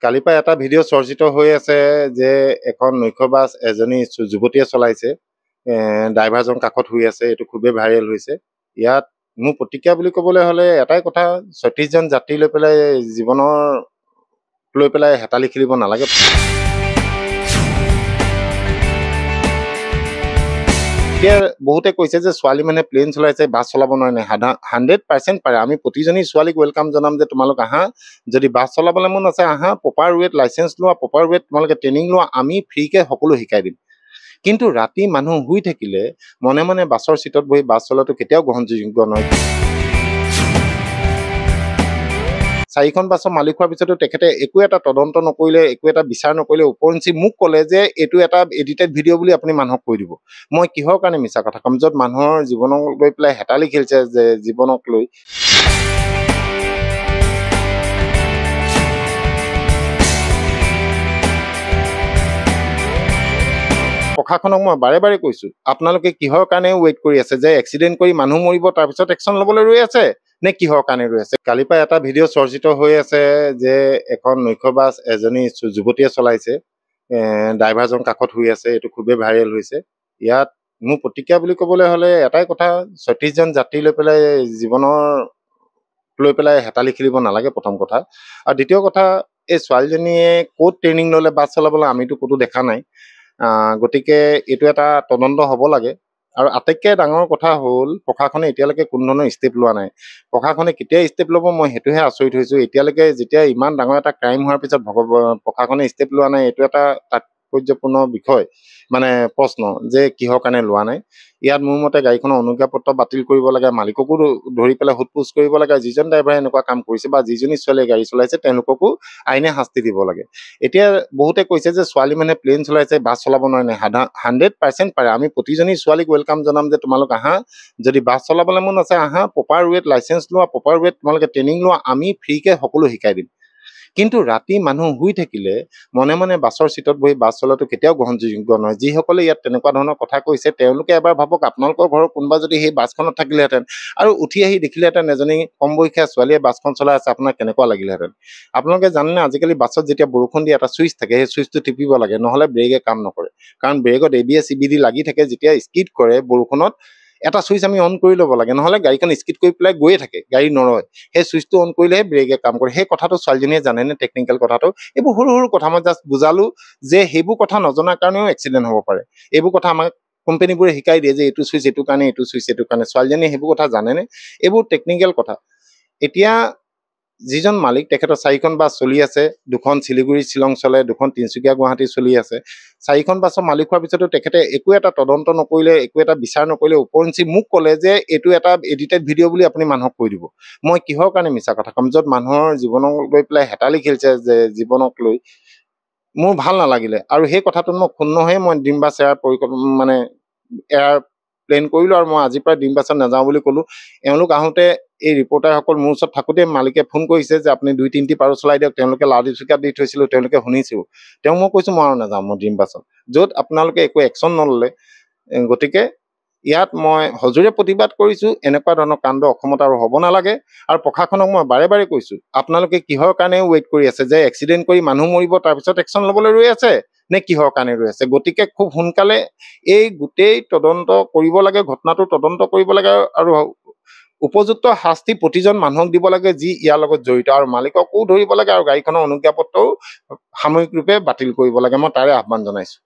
কালিৰ পৰা এটা ভিডিঅ' চৰ্চিত হৈ আছে যে এখন নৈশ বাছ এজনী যুৱতীয়ে চলাইছে। ড্ৰাইভাৰজন কাষত শুই আছে। এইটো খুবেই ভাইৰেল হৈছে। ইয়াত মোৰ প্ৰতিক্ৰিয়া বুলি ক'বলৈ হ'লে এটাই কথা, ৩৬জন যাত্ৰী লৈ পেলাই জীৱনৰ লৈ পেলাই হেতালি খেলিব নালাগে। এতিয়া বহুতে কৈছে যে ছোৱালী মানে প্লেন চলাইছে, বাছ চলাব নোৱাৰে নে? 100% পাৰে। আমি প্ৰতিজনী ছোৱালীক ৱেলকাম জনাম যে তোমালোক আহা, যদি বাছ চলাবলৈ মন আছে আহা, প্ৰপাৰ ৱেত লাইচেন্স লোৱা, প্ৰপাৰ ৱেত তোমালোকে ট্ৰেইনিং লোৱা, আমি ফ্ৰীকে সকলো শিকাই দিম। কিন্তু ৰাতি মানুহ শুই থাকিলে মনে মনে বাছৰ চিটত বহি বাছ চলোৱাটো কেতিয়াও গ্ৰহণযোগ্য নহয়। 4খন বাছৰ মালিক হোৱাৰ পিছতো তেখেতে একো এটা তদন্ত নকৰিলে, একো এটা বিচাৰ নকৰিলে, ওপৰঞ্চি মোক ক'লে যে এইটো এটা এডিটেড ভিডিঅ' বুলি আপুনি মানুহক কৈ দিব। মই কিহৰ কাৰণে মিছা কথা ক'ম, য'ত মানুহৰ জীৱনক লৈ পেলাই হেতালি খেলিছে, যে জীৱনক লৈ। প্ৰশাসনক মই বাৰে বাৰে কৈছো, আপোনালোকে কিহৰ কাৰণে ৱেইট কৰি আছে? যে এক্সিডেণ্ট কৰি মানুহ মৰিব তাৰপিছত একশ্যন ল'বলৈ ৰৈ আছে নে কিহৰ কাৰণে ৰৈ আছে? কালিৰ পৰা এটা ভিডিঅ' চৰ্চিত হৈ আছে যে এখন নৈশ বাছ এজনী যুৱতীয়ে চলাইছে। ড্ৰাইভাৰজন কাষত শুই আছে। এইটো খুবেই ভাইৰেল হৈছে। ইয়াত মোৰ প্ৰতিক্ৰিয়া বুলি ক'বলৈ হ'লে এটাই কথা, ৩৬জন যাত্ৰী লৈ পেলাই জীৱনৰ লৈ পেলাই হেতালি খেলিব নালাগে, প্ৰথম কথা। আৰু দ্বিতীয় কথা, এই ছোৱালীজনীয়ে ক'ত ট্ৰেইনিং ল'লে বাছ চলাবলৈ আমিতো ক'তো দেখা নাই। গতিকে এইটো এটা তদন্ত হ'ব লাগে। আৰু আটাইতকৈ ডাঙৰ কথা হ'ল, প্ৰশাসনে এতিয়ালৈকে কোনো ধৰণৰ ষ্টেপ লোৱা নাই। প্ৰশাসনে কেতিয়া ষ্টেপ ল'ব মই সেইটোহে আচৰিত হৈছোঁ। এতিয়ালৈকে যেতিয়া ইমান ডাঙৰ এটা ক্ৰাইম হোৱাৰ পিছত প্ৰশাসনে ষ্টেপ লোৱা নাই, এইটো এটা তাৎপৰ্যপূৰ্ণ বিষয়, মানে প্ৰশ্ন যে কিহৰ কাৰণে লোৱা নাই। ইয়াত মোৰ মতে গাড়ীখনৰ অনুজ্ঞাপত্ৰ বাতিল কৰিব লাগে, মালিককো ধৰি পেলাই সোধপোছ কৰিব লাগে। যিজন ড্ৰাইভাৰে এনেকুৱা কাম কৰিছে বা যিজনী ছোৱালীয়ে গাড়ী চলাইছে তেওঁলোককো আইনে শাস্তি দিব লাগে। এতিয়া বহুতে কৈছে যে ছোৱালী মানে প্লেন চলাইছে, বাছ চলাব নোৱাৰে নে? 100% পাৰে। আমি প্ৰতিজনী ছোৱালীক ৱেলকাম জনাম যে তোমালোক আহা, যদি বাছ চলাবলৈ মন আছে আহা, প্ৰপাৰ ৱেত লাইচেন্স লোৱা, প্ৰপাৰ ৱেত তোমালোকে ট্ৰেইনিং লোৱা, আমি ফ্ৰীকে সকলো শিকাই দিম। কিন্তু ৰাতি মানুহ শুই থাকিলে মনে মনে বাছৰ চিটত বহি বাছ চলোৱাটো কেতিয়াও গ্ৰহণযোগ্য নহয়। যিসকলে ইয়াত তেনেকুৱা ধৰণৰ কথা কৈছে তেওঁলোকে এবাৰ ভাবক, আপোনালোকৰ ঘৰৰ কোনোবা যদি সেই বাছখনত থাকিলেহেঁতেন আৰু উঠি আহি দেখিলেহেঁতেন এজনী কম বয়সীয়া ছোৱালীয়ে বাছখন চলাই আছে, আপোনাৰ কেনেকুৱা লাগিলেহেঁতেন? আপোনালোকে জানেনে আজিকালি বাছত যেতিয়া বৰষুণ দিয়ে এটা চুইচ থাকে, সেই চুইচটো টিপিব লাগে, নহ'লে ব্ৰেকে কাম নকৰে। কাৰণ ব্ৰেকত ABS CBD লাগি থাকে। যেতিয়া স্কিড কৰে বৰষুণত, এটা চুইচ আমি অন কৰি ল'ব লাগে, নহ'লে গাড়ীখন স্কিড কৰি পেলাই গৈয়ে থাকে, গাড়ী নৰয়। সেই চুইচটো অন কৰিলেহে ব্ৰেকে কাম কৰে। সেই কথাটো ছোৱালীজনীয়ে জানেনে? টেকনিকেল কথাটো এইবোৰ সৰু সৰু কথা মই জাষ্ট বুজালো যে সেইবোৰ কথা নজনাৰ কাৰণেও এক্সিডেণ্ট হ'ব পাৰে। এইবোৰ কথা আমাক কোম্পানীবোৰে শিকাই দিয়ে যে এইটো চুইচ এইটো কাৰণে, এইটো চুইচ এইটো কাৰণে। ছোৱালীজনীয়ে সেইবোৰ কথা জানেনে? এইবোৰ টেকনিকেল কথা। এতিয়া যিজন মালিক, তেখেতৰ 4খন বাছ চলি আছে। 2খন শিলিগুৰি শ্বিলং চলে, 2খন তিনিচুকীয়া গুৱাহাটী চলি আছে। 4খন বাছৰ মালিক হোৱাৰ পিছতো তেখেতে একো এটা তদন্ত নকৰিলে, একো এটা বিচাৰ নকৰিলে, ওপৰঞ্চি মোক ক'লে যে এইটো এটা এডিটেড ভিডিঅ' বুলি আপুনি মানুহক কৈ দিব। মই কিহৰ কাৰণে মিছা কথা ক'ম, য'ত মানুহৰ জীৱনক লৈ পেলাই হেতালি খেলিছে, যে জীৱনক লৈ। মোৰ ভাল নালাগিলে। আৰু সেই কথাটোত মই ক্ষুণ্ণ হৈয়ে মই ড্ৰিম বাছ এয়াৰ প্লেন কৰিলোঁ আৰু মই আজিৰ পৰা ড্ৰিম বাছত নাযাওঁ বুলি ক'লোঁ। এওঁলোক আহোঁতে এই ৰিপৰ্টাৰসকল মোৰ ওচৰত থাকোঁতে মালিকে ফোন কৰিছে যে আপুনি 2-3টি পাৰো চলাই দিয়ক। তেওঁলোকে লাউড স্পীকাৰ দি থৈছিলোঁ, তেওঁলোকে শুনিছোঁ। মই কৈছোঁ মই আৰু নাযাওঁ, মই ড্ৰিম বাছত, য'ত আপোনালোকে একো একশ্যন নল'লে। গতিকে ইয়াত মই সজোৰে প্ৰতিবাদ কৰিছোঁ। এনেকুৱা ধৰণৰ কাণ্ড অসমত আৰু হ'ব নালাগে। আৰু প্ৰশাসনক মই বাৰে বাৰে কৈছোঁ, আপোনালোকে কিহৰ কাৰণে ৱেইট কৰি আছে? যে এক্সিডেণ্ট কৰি মানুহ মৰিব তাৰপিছত একশ্যন ল'বলৈ ৰৈ আছে নে কিহৰ কাৰণে ৰৈ আছে? গতিকে খুব সোনকালে এই গোটেই তদন্ত কৰিব লাগে, ঘটনাটোৰ তদন্ত কৰিব লাগে আৰু উপযুক্ত শাস্তি প্ৰতিজন মানুহক দিব লাগে যি ইয়াৰ লগত জড়িত, আৰু মালিককো ধৰিব লাগে, আৰু গাড়ীখনৰ অনুজ্ঞাপত্ৰও সাময়িক ৰূপে বাতিল কৰিব লাগে। মই তাৰে আহ্বান জনাইছোঁ।